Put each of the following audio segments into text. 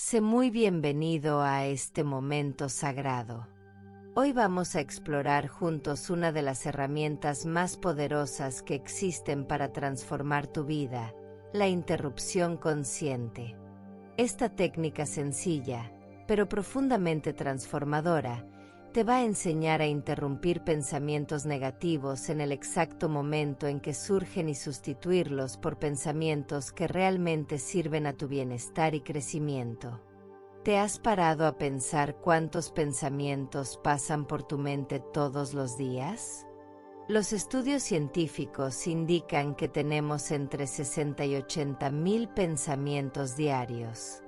Sé muy bienvenido a este momento sagrado. Hoy vamos a explorar juntos una de las herramientas más poderosas que existen para transformar tu vida, la interrupción consciente. Esta técnica sencilla, pero profundamente transformadora, te va a enseñar a interrumpir pensamientos negativos en el exacto momento en que surgen y sustituirlos por pensamientos que realmente sirven a tu bienestar y crecimiento. ¿Te has parado a pensar cuántos pensamientos pasan por tu mente todos los días? Los estudios científicos indican que tenemos entre 60 y 80 mil pensamientos diarios.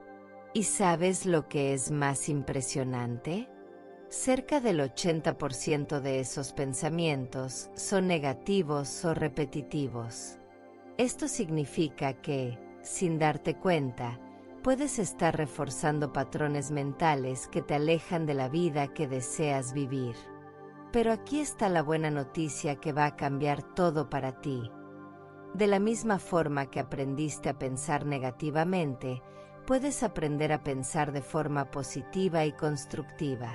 ¿Y sabes lo que es más impresionante? Cerca del 80% de esos pensamientos son negativos o repetitivos. Esto significa que, sin darte cuenta, puedes estar reforzando patrones mentales que te alejan de la vida que deseas vivir. Pero aquí está la buena noticia que va a cambiar todo para ti. De la misma forma que aprendiste a pensar negativamente, puedes aprender a pensar de forma positiva y constructiva.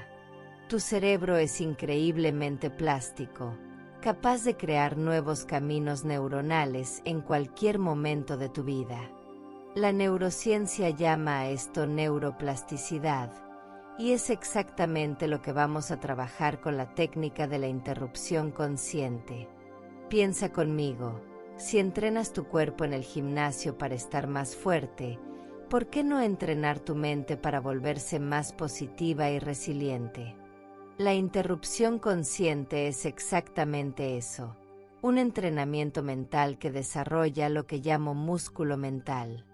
Tu cerebro es increíblemente plástico, capaz de crear nuevos caminos neuronales en cualquier momento de tu vida. La neurociencia llama a esto neuroplasticidad, y es exactamente lo que vamos a trabajar con la técnica de la interrupción consciente. Piensa conmigo, si entrenas tu cuerpo en el gimnasio para estar más fuerte, ¿por qué no entrenar tu mente para volverse más positiva y resiliente? La interrupción consciente es exactamente eso, un entrenamiento mental que desarrolla lo que llamo músculo mental.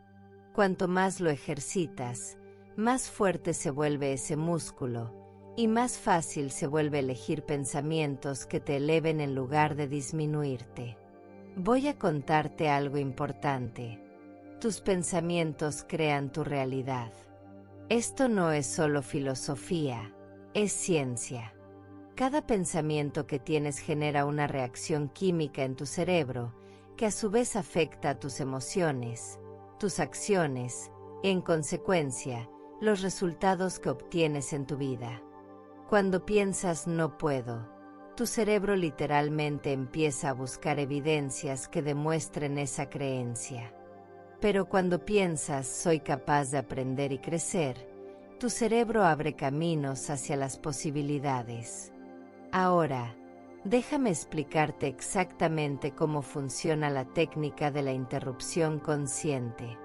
Cuanto más lo ejercitas, más fuerte se vuelve ese músculo, y más fácil se vuelve elegir pensamientos que te eleven en lugar de disminuirte. Voy a contarte algo importante. Tus pensamientos crean tu realidad. Esto no es solo filosofía, es ciencia. Cada pensamiento que tienes genera una reacción química en tu cerebro, que a su vez afecta a tus emociones, tus acciones, y en consecuencia, los resultados que obtienes en tu vida. Cuando piensas no puedo, tu cerebro literalmente empieza a buscar evidencias que demuestren esa creencia. Pero cuando piensas soy capaz de aprender y crecer, tu cerebro abre caminos hacia las posibilidades. Ahora, déjame explicarte exactamente cómo funciona la técnica de la interrupción consciente.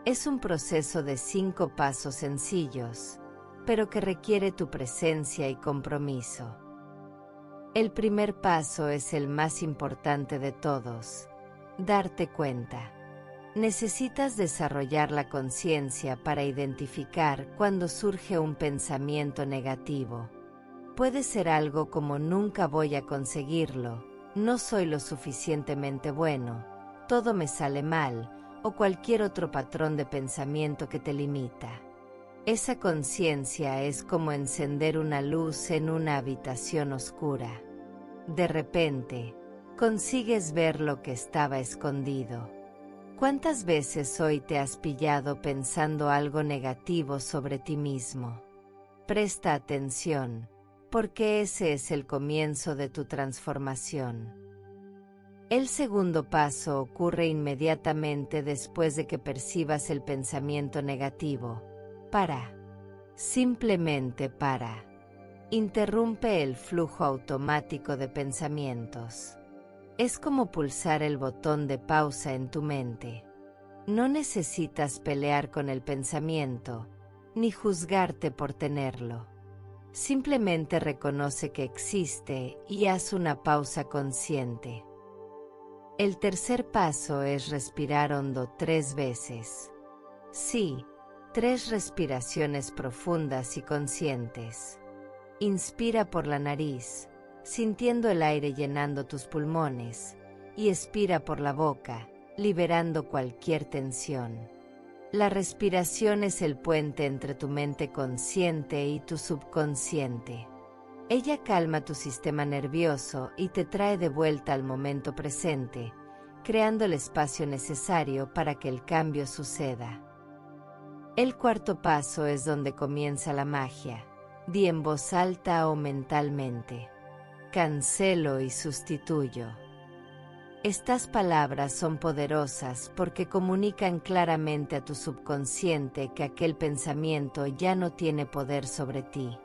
Es un proceso de 5 pasos sencillos, pero que requiere tu presencia y compromiso. El primer paso es el más importante de todos: darte cuenta. Necesitas desarrollar la conciencia para identificar cuando surge un pensamiento negativo. Puede ser algo como nunca voy a conseguirlo, no soy lo suficientemente bueno, todo me sale mal, o cualquier otro patrón de pensamiento que te limita. Esa conciencia es como encender una luz en una habitación oscura. De repente, consigues ver lo que estaba escondido. ¿Cuántas veces hoy te has pillado pensando algo negativo sobre ti mismo? Presta atención, porque ese es el comienzo de tu transformación. El segundo paso ocurre inmediatamente después de que percibas el pensamiento negativo. Para. Simplemente para. Interrumpe el flujo automático de pensamientos. Es como pulsar el botón de pausa en tu mente. No necesitas pelear con el pensamiento, ni juzgarte por tenerlo. Simplemente reconoce que existe y haz una pausa consciente. El tercer paso es respirar hondo 3 veces. Sí, 3 respiraciones profundas y conscientes. Inspira por la nariz, sintiendo el aire llenando tus pulmones, y expira por la boca, liberando cualquier tensión. La respiración es el puente entre tu mente consciente y tu subconsciente. Ella calma tu sistema nervioso y te trae de vuelta al momento presente, creando el espacio necesario para que el cambio suceda. El cuarto paso es donde comienza la magia. Di en voz alta o mentalmente: cancelo y sustituyo. Estas palabras son poderosas porque comunican claramente a tu subconsciente que aquel pensamiento ya no tiene poder sobre ti.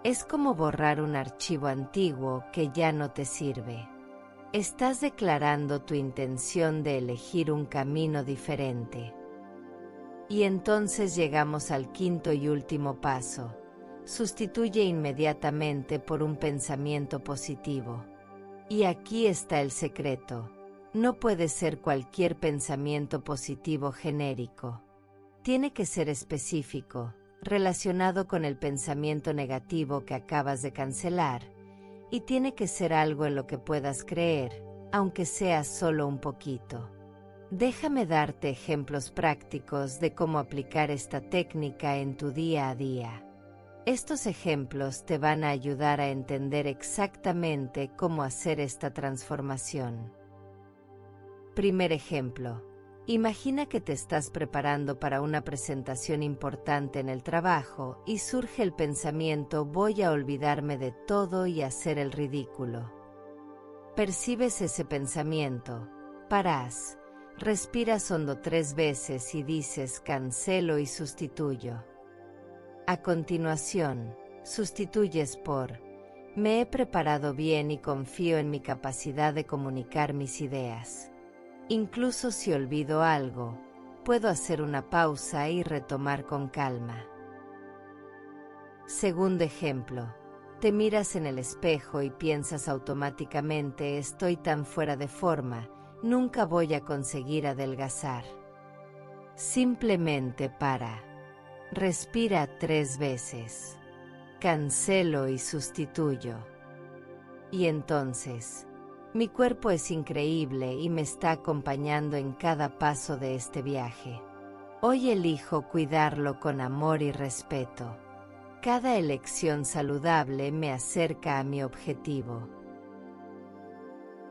Es como borrar un archivo antiguo que ya no te sirve. Estás declarando tu intención de elegir un camino diferente. Y entonces llegamos al quinto y último paso. Sustituye inmediatamente por un pensamiento positivo. Y aquí está el secreto. No puede ser cualquier pensamiento positivo genérico. Tiene que ser específico, relacionado con el pensamiento negativo que acabas de cancelar, y tiene que ser algo en lo que puedas creer, aunque sea solo un poquito. Déjame darte ejemplos prácticos de cómo aplicar esta técnica en tu día a día. Estos ejemplos te van a ayudar a entender exactamente cómo hacer esta transformación. Primer ejemplo. Imagina que te estás preparando para una presentación importante en el trabajo y surge el pensamiento: voy a olvidarme de todo y hacer el ridículo. Percibes ese pensamiento, paras, respiras hondo 3 veces y dices: cancelo y sustituyo. A continuación, sustituyes por: me he preparado bien y confío en mi capacidad de comunicar mis ideas. Incluso si olvido algo, puedo hacer una pausa y retomar con calma. Segundo ejemplo. Te miras en el espejo y piensas automáticamente: estoy tan fuera de forma, nunca voy a conseguir adelgazar. Simplemente para. Respira 3 veces. Cancelo y sustituyo. Y entonces: mi cuerpo es increíble y me está acompañando en cada paso de este viaje. Hoy elijo cuidarlo con amor y respeto. Cada elección saludable me acerca a mi objetivo.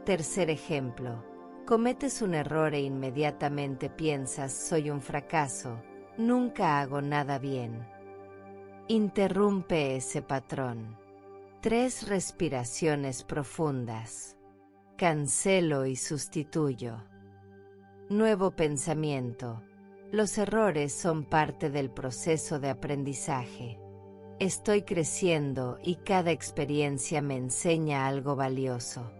Tercer ejemplo. Cometes un error e inmediatamente piensas: soy un fracaso, nunca hago nada bien. Interrumpe ese patrón. 3 respiraciones profundas. Cancelo y sustituyo. Nuevo pensamiento. Los errores son parte del proceso de aprendizaje. Estoy creciendo y cada experiencia me enseña algo valioso.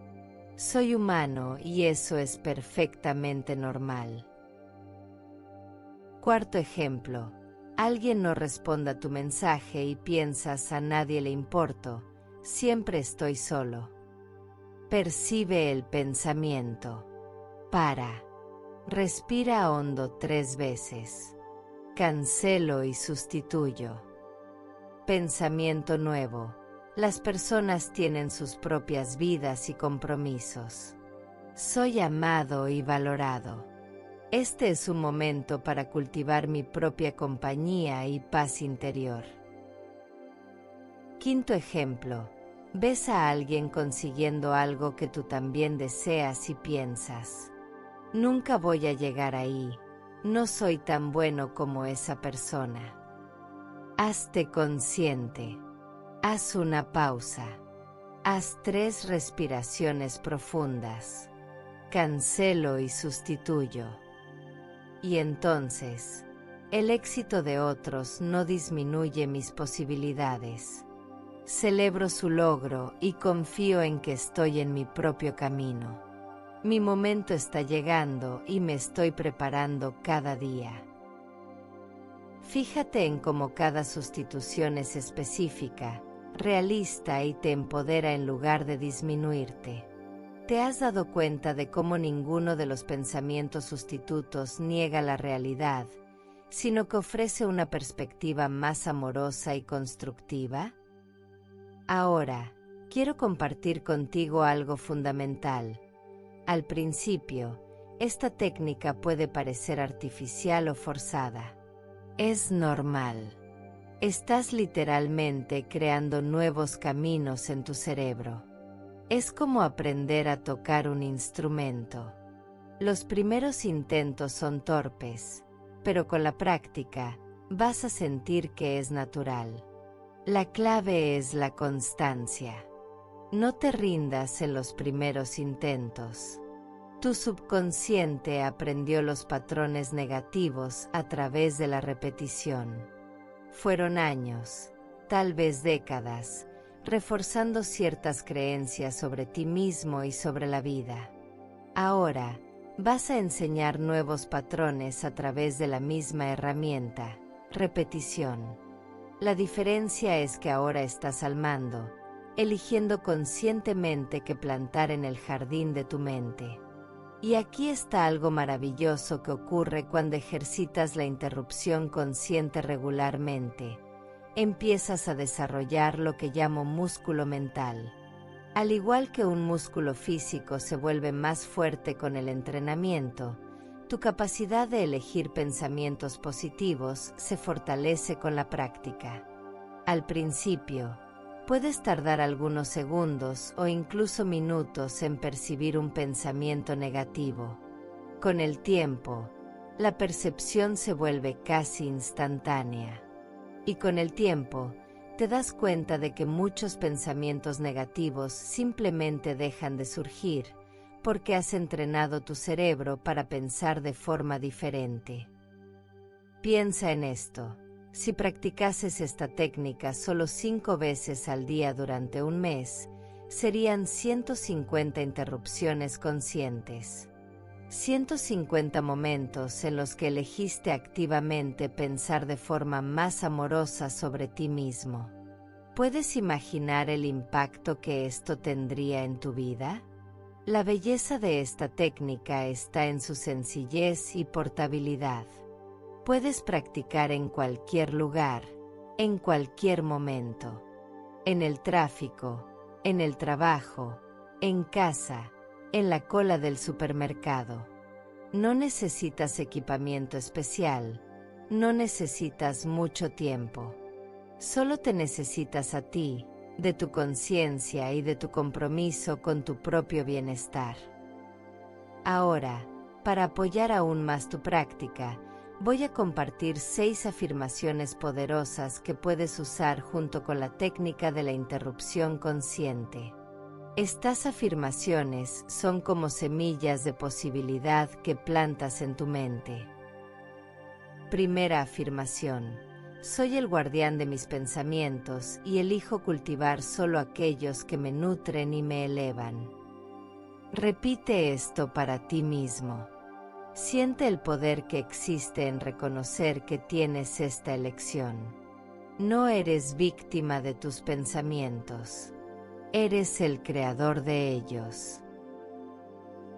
Soy humano y eso es perfectamente normal. Cuarto ejemplo. Alguien no responde a tu mensaje y piensas: a nadie le importo, siempre estoy solo. Percibe el pensamiento. Para. Respira hondo 3 veces. Cancelo y sustituyo. Pensamiento nuevo. Las personas tienen sus propias vidas y compromisos. Soy amado y valorado. Este es un momento para cultivar mi propia compañía y paz interior. Quinto ejemplo. Ves a alguien consiguiendo algo que tú también deseas y piensas: nunca voy a llegar ahí, no soy tan bueno como esa persona. Hazte consciente. Haz una pausa. Haz 3 respiraciones profundas. Cancelo y sustituyo. Y entonces, el éxito de otros no disminuye mis posibilidades. Celebro su logro y confío en que estoy en mi propio camino. Mi momento está llegando y me estoy preparando cada día. Fíjate en cómo cada sustitución es específica, realista y te empodera en lugar de disminuirte. ¿Te has dado cuenta de cómo ninguno de los pensamientos sustitutos niega la realidad, sino que ofrece una perspectiva más amorosa y constructiva? Ahora, quiero compartir contigo algo fundamental. Al principio, esta técnica puede parecer artificial o forzada. Es normal. Estás literalmente creando nuevos caminos en tu cerebro. Es como aprender a tocar un instrumento. Los primeros intentos son torpes, pero con la práctica, Vas a sentir que es natural. La clave es la constancia. No te rindas en los primeros intentos. Tu subconsciente aprendió los patrones negativos a través de la repetición. Fueron años, tal vez décadas, reforzando ciertas creencias sobre ti mismo y sobre la vida. Ahora, vas a enseñar nuevos patrones a través de la misma herramienta, repetición. La diferencia es que ahora estás al mando, eligiendo conscientemente qué plantar en el jardín de tu mente. Y aquí está algo maravilloso que ocurre cuando ejercitas la interrupción consciente regularmente. Empiezas a desarrollar lo que llamo músculo mental. Al igual que un músculo físico se vuelve más fuerte con el entrenamiento, tu capacidad de elegir pensamientos positivos se fortalece con la práctica. Al principio, puedes tardar algunos segundos o incluso minutos en percibir un pensamiento negativo. Con el tiempo, la percepción se vuelve casi instantánea. Y con el tiempo, te das cuenta de que muchos pensamientos negativos simplemente dejan de surgir, porque has entrenado tu cerebro para pensar de forma diferente. Piensa en esto. Si practicases esta técnica solo 5 veces al día durante un mes, serían 150 interrupciones conscientes. 150 momentos en los que elegiste activamente pensar de forma más amorosa sobre ti mismo. ¿Puedes imaginar el impacto que esto tendría en tu vida? La belleza de esta técnica está en su sencillez y portabilidad. Puedes practicar en cualquier lugar, en cualquier momento. En el tráfico, en el trabajo, en casa, en la cola del supermercado. No necesitas equipamiento especial, no necesitas mucho tiempo. Solo te necesitas a ti, de tu conciencia y de tu compromiso con tu propio bienestar. Ahora, para apoyar aún más tu práctica, voy a compartir 6 afirmaciones poderosas que puedes usar junto con la técnica de la interrupción consciente. Estas afirmaciones son como semillas de posibilidad que plantas en tu mente. Primera afirmación: soy el guardián de mis pensamientos y elijo cultivar solo aquellos que me nutren y me elevan. Repite esto para ti mismo. Siente el poder que existe en reconocer que tienes esta elección. No eres víctima de tus pensamientos. Eres el creador de ellos.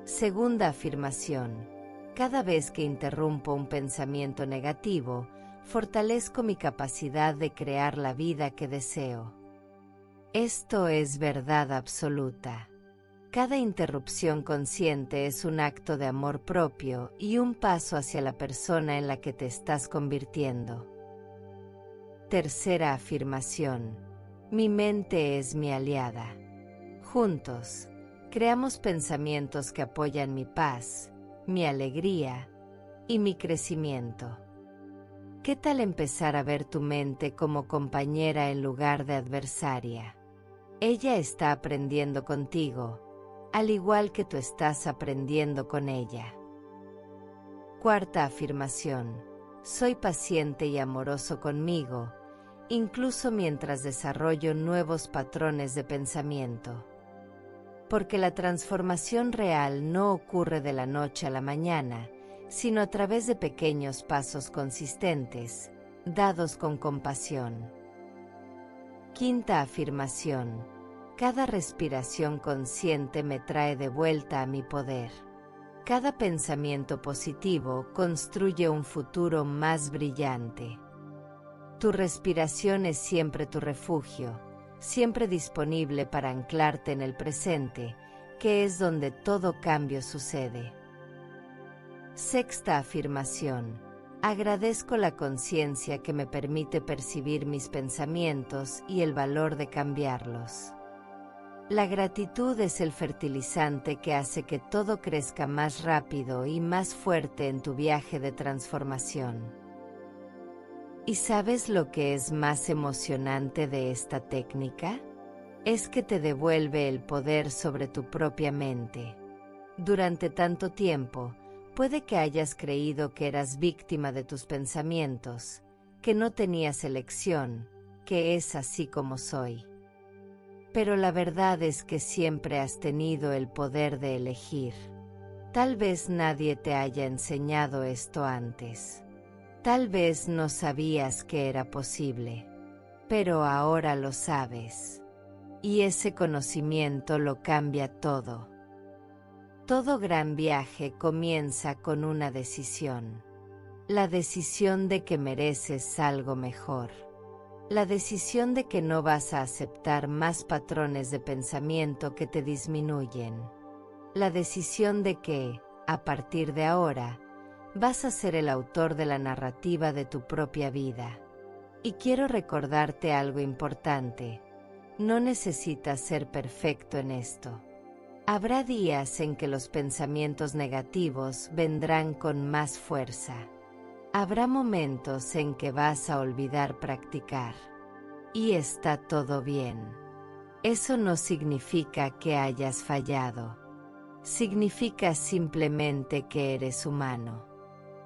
Segunda afirmación: cada vez que interrumpo un pensamiento negativo, fortalezco mi capacidad de crear la vida que deseo. Esto es verdad absoluta. Cada interrupción consciente es un acto de amor propio y un paso hacia la persona en la que te estás convirtiendo. Tercera afirmación: mi mente es mi aliada. Juntos, creamos pensamientos que apoyan mi paz, mi alegría y mi crecimiento. ¿Qué tal empezar a ver tu mente como compañera en lugar de adversaria? Ella está aprendiendo contigo, al igual que tú estás aprendiendo con ella. Cuarta afirmación: soy paciente y amoroso conmigo, incluso mientras desarrollo nuevos patrones de pensamiento. Porque la transformación real no ocurre de la noche a la mañana, sino a través de pequeños pasos consistentes, dados con compasión. Quinta afirmación: cada respiración consciente me trae de vuelta a mi poder. Cada pensamiento positivo construye un futuro más brillante. Tu respiración es siempre tu refugio, siempre disponible para anclarte en el presente, que es donde todo cambio sucede. Sexta afirmación: agradezco la conciencia que me permite percibir mis pensamientos y el valor de cambiarlos. La gratitud es el fertilizante que hace que todo crezca más rápido y más fuerte en tu viaje de transformación. ¿Y sabes lo que es más emocionante de esta técnica? Es que te devuelve el poder sobre tu propia mente. Durante tanto tiempo, puede que hayas creído que eras víctima de tus pensamientos, que no tenías elección, que es así como soy. Pero la verdad es que siempre has tenido el poder de elegir. Tal vez nadie te haya enseñado esto antes. Tal vez no sabías que era posible. Pero ahora lo sabes. Y ese conocimiento lo cambia todo. Todo gran viaje comienza con una decisión. La decisión de que mereces algo mejor. La decisión de que no vas a aceptar más patrones de pensamiento que te disminuyen. La decisión de que, a partir de ahora, vas a ser el autor de la narrativa de tu propia vida. Y quiero recordarte algo importante. No necesitas ser perfecto en esto. Habrá días en que los pensamientos negativos vendrán con más fuerza. Habrá momentos en que vas a olvidar practicar. Y está todo bien. Eso no significa que hayas fallado. Significa simplemente que eres humano.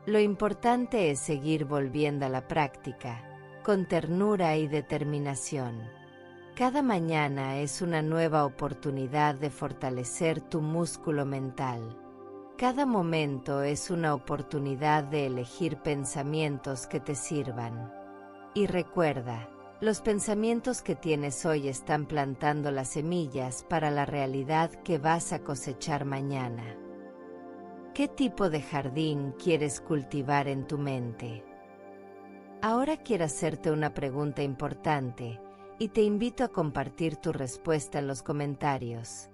Lo importante es seguir volviendo a la práctica, con ternura y determinación. Cada mañana es una nueva oportunidad de fortalecer tu músculo mental. Cada momento es una oportunidad de elegir pensamientos que te sirvan. Y recuerda, los pensamientos que tienes hoy están plantando las semillas para la realidad que vas a cosechar mañana. ¿Qué tipo de jardín quieres cultivar en tu mente? Ahora quiero hacerte una pregunta importante, y te invito a compartir tu respuesta en los comentarios.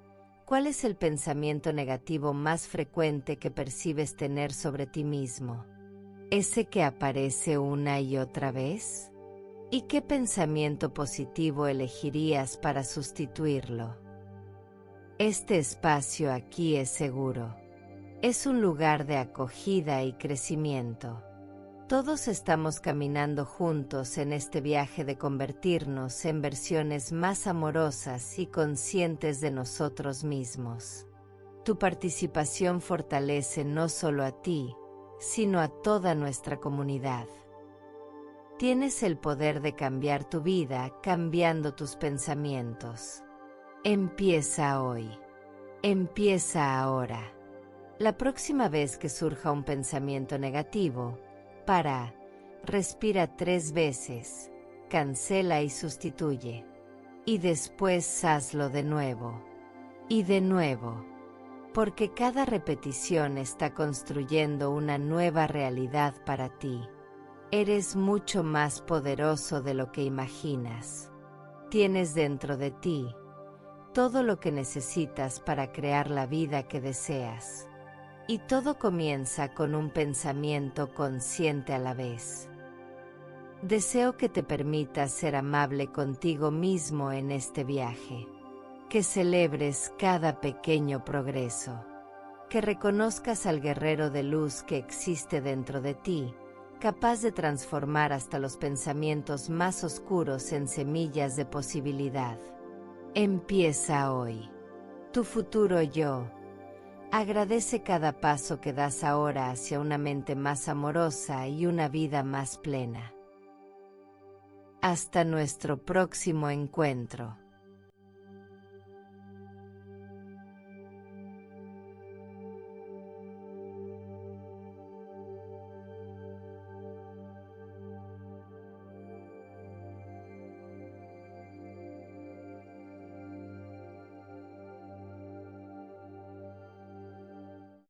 ¿Cuál es el pensamiento negativo más frecuente que percibes tener sobre ti mismo? ¿Ese que aparece una y otra vez? ¿Y qué pensamiento positivo elegirías para sustituirlo? Este espacio aquí es seguro. Es un lugar de acogida y crecimiento. Todos estamos caminando juntos en este viaje de convertirnos en versiones más amorosas y conscientes de nosotros mismos. Tu participación fortalece no solo a ti, sino a toda nuestra comunidad. Tienes el poder de cambiar tu vida cambiando tus pensamientos. Empieza hoy. Empieza ahora. La próxima vez que surja un pensamiento negativo, respira 3 veces, cancela y sustituye. Y después hazlo de nuevo. Y de nuevo. Porque cada repetición está construyendo una nueva realidad para ti. Eres mucho más poderoso de lo que imaginas. Tienes dentro de ti todo lo que necesitas para crear la vida que deseas. Y todo comienza con un pensamiento consciente a la vez. Deseo que te permitas ser amable contigo mismo en este viaje. Que celebres cada pequeño progreso. Que reconozcas al guerrero de luz que existe dentro de ti, capaz de transformar hasta los pensamientos más oscuros en semillas de posibilidad. Empieza hoy. Tu futuro yo. Agradece cada paso que das ahora hacia una mente más amorosa y una vida más plena. Hasta nuestro próximo encuentro.